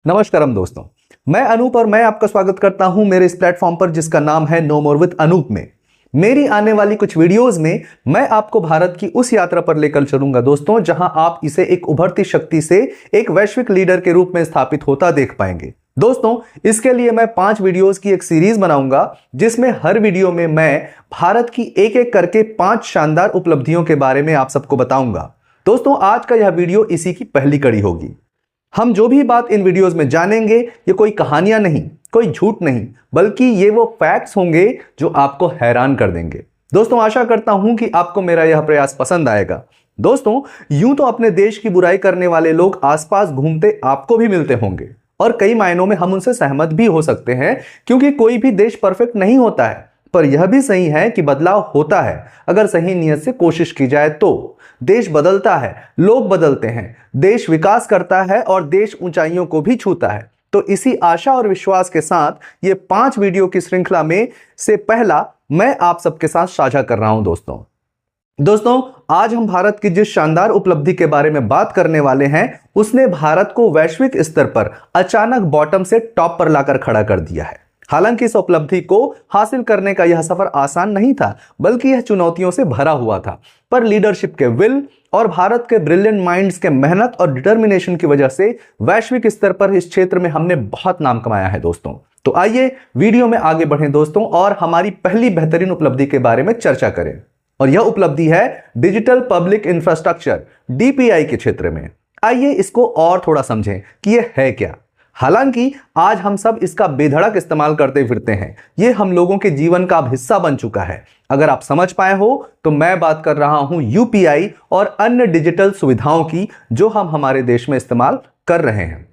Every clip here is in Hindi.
नमस्कारम दोस्तों, मैं अनूप और मैं आपका स्वागत करता हूं मेरे इस प्लेटफॉर्म पर जिसका नाम है नो मोर विद अनूप में। मेरी आने वाली कुछ वीडियोस में मैं आपको भारत की उस यात्रा पर लेकर चलूंगा दोस्तों, जहां आप इसे एक उभरती शक्ति से एक वैश्विक लीडर के रूप में स्थापित होता देख पाएंगे। दोस्तों, इसके लिए मैं 5 वीडियोस की एक सीरीज बनाऊंगा जिसमें हर वीडियो में मैं भारत की एक एक करके 5 शानदार उपलब्धियों के बारे में आप सबको बताऊंगा। दोस्तों, आज का यह वीडियो इसी की पहली कड़ी होगी। हम जो भी बात इन वीडियोस में जानेंगे ये कोई कहानियां नहीं, कोई झूठ नहीं, बल्कि ये वो फैक्ट्स होंगे जो आपको हैरान कर देंगे। दोस्तों, आशा करता हूं कि आपको मेरा यह प्रयास पसंद आएगा। दोस्तों, यूं तो अपने देश की बुराई करने वाले लोग आसपास घूमते आपको भी मिलते होंगे और कई मायनों में हम उनसे सहमत भी हो सकते हैं, क्योंकि कोई भी देश परफेक्ट नहीं होता है। पर यह भी सही है कि बदलाव होता है अगर सही नियत से कोशिश की जाए तो। देश बदलता है, लोग बदलते हैं, देश विकास करता है और देश ऊंचाइयों को भी छूता है। तो इसी आशा और विश्वास के साथ ये 5 वीडियो की श्रृंखला में से पहला मैं आप सबके साथ साझा कर रहा हूं। दोस्तों, आज हम भारत की जिस शानदार उपलब्धि के बारे में बात करने वाले हैं उसने भारत को वैश्विक स्तर पर अचानक बॉटम से टॉप पर लाकर खड़ा कर दिया है। हालांकि इस उपलब्धि को हासिल करने का यह सफर आसान नहीं था, बल्कि यह चुनौतियों से भरा हुआ था। पर लीडरशिप के विल और भारत के ब्रिलियंट माइंड्स के मेहनत और डिटर्मिनेशन की वजह से वैश्विक स्तर पर इस क्षेत्र में हमने बहुत नाम कमाया है दोस्तों। तो आइए वीडियो में आगे बढ़ें दोस्तों और हमारी पहली बेहतरीन उपलब्धि के बारे में चर्चा करें। और यह उपलब्धि है डिजिटल पब्लिक इंफ्रास्ट्रक्चर DPI के क्षेत्र में। आइए इसको और थोड़ा समझें कि यह है क्या। हालांकि आज हम सब इसका बेधड़क इस्तेमाल करते फिरते हैं, यह हम लोगों के जीवन का अब हिस्सा बन चुका है। अगर आप समझ पाए हो तो मैं बात कर रहा हूं UPI और अन्य डिजिटल सुविधाओं की जो हम हमारे देश में इस्तेमाल कर रहे हैं।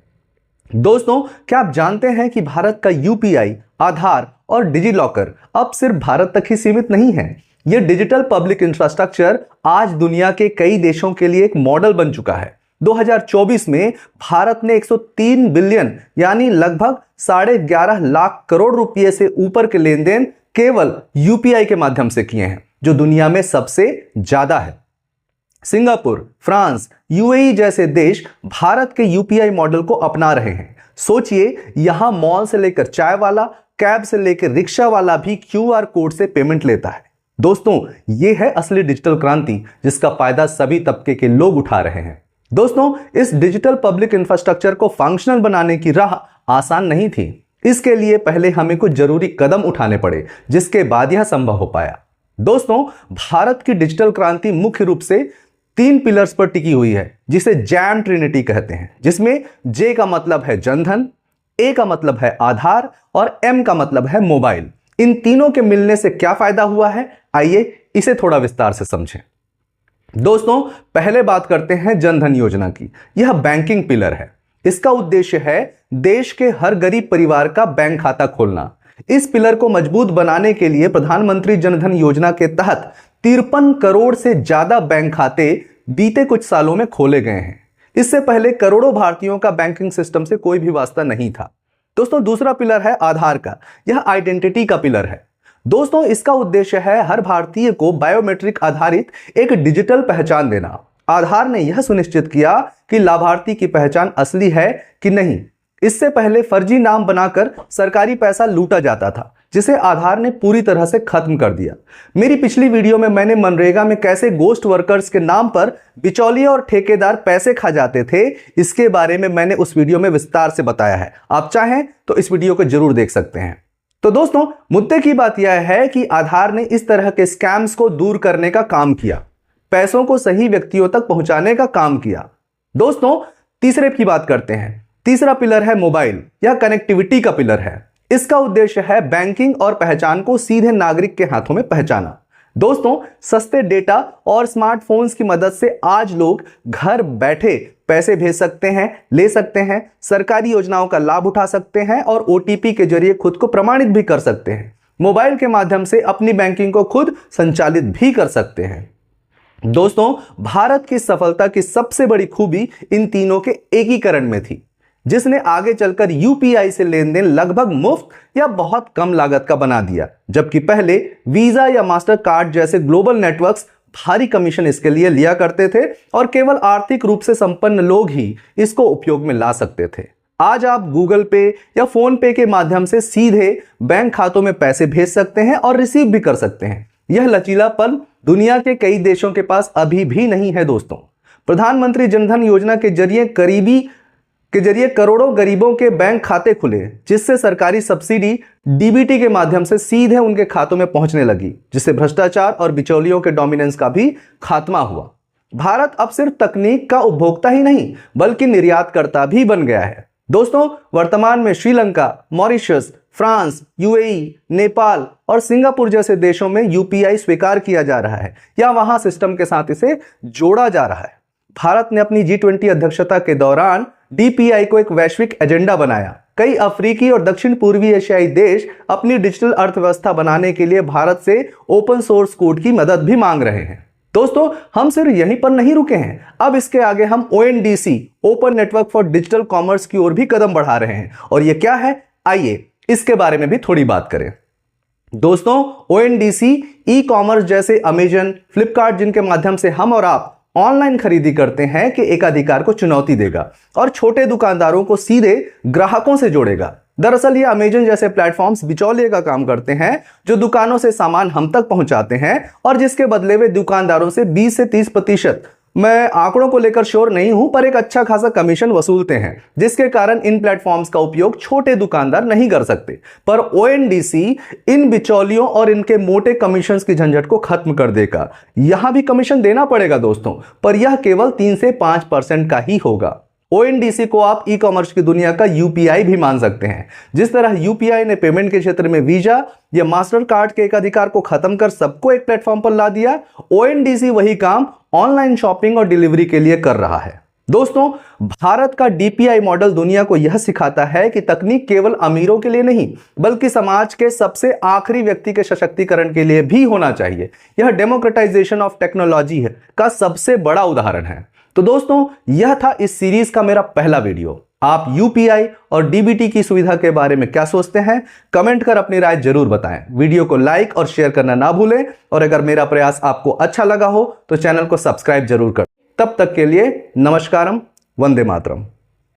दोस्तों, क्या आप जानते हैं कि भारत का UPI, आधार और डिजी लॉकर अब सिर्फ भारत तक ही सीमित नहीं है। यह डिजिटल पब्लिक इंफ्रास्ट्रक्चर आज दुनिया के कई देशों के लिए एक मॉडल बन चुका है। 2024 में भारत ने 103 बिलियन यानी लगभग 11.5 लाख करोड़ रुपए से ऊपर के लेन देन केवल UPI के माध्यम से किए हैं, जो दुनिया में सबसे ज्यादा है। सिंगापुर, फ्रांस, UAE जैसे देश भारत के UPI मॉडल को अपना रहे हैं। सोचिए, यहां मॉल से लेकर चाय वाला, कैब से लेकर रिक्शा वाला भी QR कोड से पेमेंट लेता है। दोस्तों, यह है असली डिजिटल क्रांति जिसका फायदा सभी तबके के लोग उठा रहे हैं। दोस्तों, इस डिजिटल पब्लिक इंफ्रास्ट्रक्चर को फंक्शनल बनाने की राह आसान नहीं थी। इसके लिए पहले हमें कुछ जरूरी कदम उठाने पड़े, जिसके बाद यह संभव हो पाया। दोस्तों, भारत की डिजिटल क्रांति मुख्य रूप से 3 पिलर्स पर टिकी हुई है, जिसे जैम ट्रिनिटी कहते हैं, जिसमें J का मतलब है जनधन, A का मतलब है आधार और M का मतलब है मोबाइल। इन तीनों के मिलने से क्या फायदा हुआ है, आइए इसे थोड़ा विस्तार से समझें। दोस्तों, पहले बात करते हैं जनधन योजना की। यह बैंकिंग पिलर है। इसका उद्देश्य है देश के हर गरीब परिवार का बैंक खाता खोलना। इस पिलर को मजबूत बनाने के लिए प्रधानमंत्री जनधन योजना के तहत 53 करोड़ से ज्यादा बैंक खाते बीते कुछ सालों में खोले गए हैं। इससे पहले करोड़ों भारतीयों का बैंकिंग सिस्टम से कोई भी वास्ता नहीं था। दोस्तों, दूसरा पिलर है आधार का। यह आइडेंटिटी का पिलर है। दोस्तों, इसका उद्देश्य है हर भारतीय को बायोमेट्रिक आधारित एक डिजिटल पहचान देना। आधार ने यह सुनिश्चित किया कि लाभार्थी की पहचान असली है कि नहीं। इससे पहले फर्जी नाम बनाकर सरकारी पैसा लूटा जाता था, जिसे आधार ने पूरी तरह से खत्म कर दिया। मेरी पिछली वीडियो में मैंने मनरेगा में कैसे गोस्ट वर्कर्स के नाम पर बिचौलिए और ठेकेदार पैसे खा जाते थे, इसके बारे में मैंने उस वीडियो में विस्तार से बताया है। आप चाहें तो इस वीडियो को जरूर देख सकते हैं। तो दोस्तों, मुद्दे की बात यह है कि आधार ने इस तरह के स्कैम्स को दूर करने का काम किया, पैसों को सही व्यक्तियों तक पहुंचाने का काम किया। दोस्तों, तीसरे की बात करते हैं। तीसरा पिलर है मोबाइल। यह कनेक्टिविटी का पिलर है। इसका उद्देश्य है बैंकिंग और पहचान को सीधे नागरिक के हाथों में पहुंचाना। दोस्तों, सस्ते डेटा और स्मार्टफोन्स की मदद से आज लोग घर बैठे पैसे भेज सकते हैं, ले सकते हैं, सरकारी योजनाओं का लाभ उठा सकते हैं और OTP के जरिए खुद को प्रमाणित भी कर सकते हैं। मोबाइल के माध्यम से अपनी बैंकिंग को खुद संचालित भी कर सकते हैं। दोस्तों, भारत की सफलता की सबसे बड़ी खूबी इन तीनों के एकीकरण में थी, जिसने आगे चलकर UPI से लेन देन लगभग मुफ्त या बहुत कम लागत का बना दिया, जबकि पहले वीजा या मास्टर कार्ड जैसे ग्लोबल नेटवर्क्स भारी कमीशन इसके लिए लिया करते थे और केवल आर्थिक रूप से संपन्न लोग ही इसको उपयोग में ला सकते थे। आज आप गूगल पे या फोन पे के माध्यम से सीधे बैंक खातों में पैसे भेज सकते हैं और रिसीव भी कर सकते हैं। यह लचीलापन दुनिया के कई देशों के पास अभी भी नहीं है दोस्तों। प्रधानमंत्री जनधन योजना के जरिए करोड़ों गरीबों के बैंक खाते खुले, जिससे सरकारी सब्सिडी डीबीटी के माध्यम से सीधे उनके खातों में पहुंचने लगी, जिससे भ्रष्टाचार और बिचौलियों के डोमिनेंस का भी खात्मा हुआ। भारत अब सिर्फ तकनीक का उपभोक्ता ही नहीं बल्कि निर्यातकर्ता भी बन गया है। दोस्तों, वर्तमान में Sri Lanka, Mauritius, France, UAE, Nepal और सिंगापुर जैसे देशों में यूपीआई स्वीकार किया जा रहा है या वहां सिस्टम के साथ इसे जोड़ा जा रहा है। भारत ने अपनी G20 अध्यक्षता के दौरान डीपीआई को एक वैश्विक एजेंडा बनाया। कई अफ्रीकी और दक्षिण पूर्वी एशियाई देश अपनी डिजिटल अर्थव्यवस्था बनाने के लिए भारत से ओपन सोर्स कोड की मदद भी मांग रहे हैं। दोस्तों, हम सिर्फ यहीं पर नहीं रुके हैं, अब इसके आगे हम ONDC open network for digital commerce की ओर भी कदम बढ़ा रहे हैं। और यह क्या है, आइए इसके बारे में भी थोड़ी बात करें। दोस्तों, ONDC ई कॉमर्स जैसे अमेजन, फ्लिपकार्ट जिनके माध्यम से हम और आप ऑनलाइन खरीदी करते हैं के एकाधिकार को चुनौती देगा और छोटे दुकानदारों को सीधे ग्राहकों से जोड़ेगा। दरअसल ये अमेजन जैसे प्लेटफॉर्म्स बिचौलिए का काम करते हैं, जो दुकानों से सामान हम तक पहुंचाते हैं और जिसके बदले वे दुकानदारों से 20 से 30%, मैं आंकड़ों को लेकर श्योर नहीं हूं, पर एक अच्छा खासा कमीशन वसूलते हैं, जिसके कारण इन प्लेटफॉर्म्स का उपयोग छोटे दुकानदार नहीं कर सकते। पर ONDC इन बिचौलियों और इनके मोटे कमीशंस की झंझट को खत्म कर देगा। यहां भी कमीशन देना पड़ेगा दोस्तों, पर यह केवल 3 से 5% का ही होगा। ONDC को आप ई कॉमर्स की दुनिया का UPI भी मान सकते हैं। जिस तरह UPI ने पेमेंट के क्षेत्र में वीजा या मास्टर कार्ड के एकाधिकार को खत्म कर सबको एक प्लेटफॉर्म पर ला दिया, ONDC वही काम ऑनलाइन शॉपिंग और डिलीवरी के लिए कर रहा है। दोस्तों, भारत का DPI मॉडल दुनिया को यह सिखाता है कि तकनीक केवल अमीरों के लिए नहीं बल्कि समाज के सबसे आखिरी व्यक्ति के सशक्तिकरण के लिए भी होना चाहिए। यह डेमोक्रेटाइजेशन ऑफ टेक्नोलॉजी का सबसे बड़ा उदाहरण है। तो दोस्तों, यह था इस सीरीज का मेरा पहला वीडियो। आप UPI और DBT की सुविधा के बारे में क्या सोचते हैं? कमेंट कर अपनी राय जरूर बताएं। वीडियो को लाइक और शेयर करना ना भूलें और अगर मेरा प्रयास आपको अच्छा लगा हो तो चैनल को सब्सक्राइब जरूर करें। तब तक के लिए नमस्कारम, वंदे मातरम।